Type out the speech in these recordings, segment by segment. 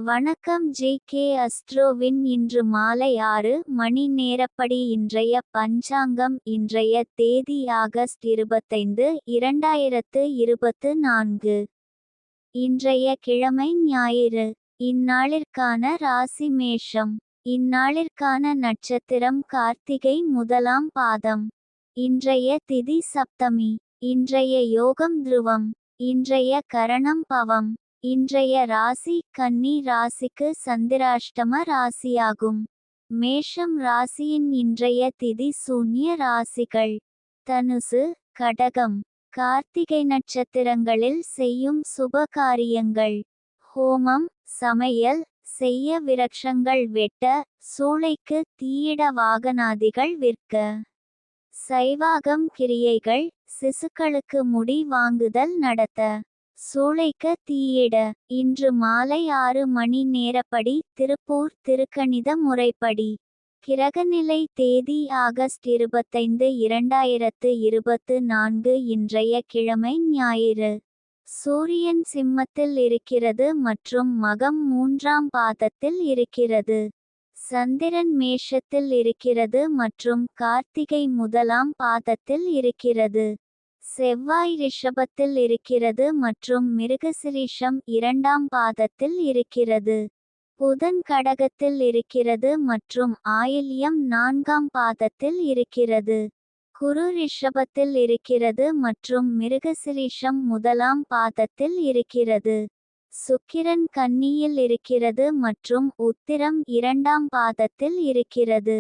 வணக்கம் ஜே.கே. அஸ்ட்ரோவின் இன்று மாலை 6 மணி நேரப்படி இன்றைய பஞ்சாங்கம். இன்றைய தேதி ஆகஸ்ட் 25, 2024. இன்றைய கிழமை ஞாயிறு. இந்நாளிற்கான ராசி மேஷம். இந்நாளிற்கான நட்சத்திரம் கார்த்திகை முதலாம் பாதம். இன்றைய திதி சப்தமி. இன்றைய யோகம் துருவம். இன்றைய கரணம் பவம். இன்றைய ராசி கன்னி ராசிக்கு சந்திராஷ்டம ராசியாகும். மேஷம் ராசியின் இன்றைய திதி சூன்ய ராசிகள்: தனுசு, கடகம். கார்த்திகை நட்சத்திரங்களில் செய்யும் சுப காரியங்கள்: ஹோமம், சமையல் செய்ய, விரக்ஷங்கள் வெட்ட, சூளைக்கு தீயிட, வாகனாதிகள் விற்க. சைவாகம் கிரியைகள்: சிசுக்களுக்கு முடி வாங்குதல் நடத்த, சூளைக்க தீயிட. இன்று மாலை 6 மணி நேரப்படி திருப்பூர் திருக்கணித முறைப்படி. கிரகநிலை தேதி ஆகஸ்ட் 25, 2024. இன்றைய கிழமை ஞாயிறு. சூரியன் சிம்மத்தில் இருக்கிறது மற்றும் மகம் 3ஆம் பாதத்தில் இருக்கிறது. சந்திரன் மேஷத்தில் இருக்கிறது மற்றும் கார்த்திகை முதலாம் பாதத்தில் இருக்கிறது. செவ்வாய் ரிஷபத்தில் இருக்கிறது மற்றும் மிருகசிரீஷம் 2ஆம் பாதத்தில் இருக்கிறது. புதன் கடகத்தில் இருக்கிறது மற்றும் ஆயில்யம் 4ஆம் பாதத்தில் இருக்கிறது. குரு ரிஷபத்தில் இருக்கிறது மற்றும் மிருகசிரீஷம் 1ஆம் பாதத்தில் இருக்கிறது. சுக்கிரன் கன்னியில் இருக்கிறது மற்றும் உத்திரம் 2ஆம் பாதத்தில் இருக்கிறது.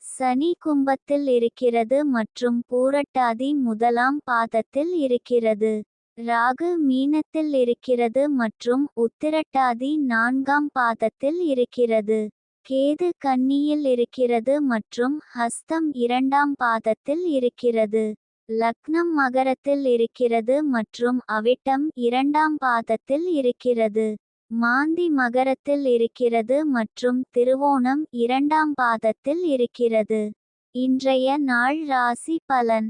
சனி கும்பத்தில் இருக்கிறது மற்றும் பூரட்டாதி 1ஆம் பாதத்தில் இருக்கிறது. ராகு மீனத்தில் இருக்கிறது மற்றும் உத்திரட்டாதி 4ஆம் பாதத்தில் இருக்கிறது. கேது கன்னியில் இருக்கிறது மற்றும் ஹஸ்தம் 2ஆம் பாதத்தில் இருக்கிறது. லக்னம் மகரத்தில் இருக்கிறது மற்றும் அவிட்டம் 2ஆம் பாதத்தில் இருக்கிறது. மாந்தி மகரத்தில் இருக்கிறது மற்றும் திருவோணம் 2ஆம் பாதத்தில் இருக்கிறது. இன்றைய நாள் ராசி பலன்: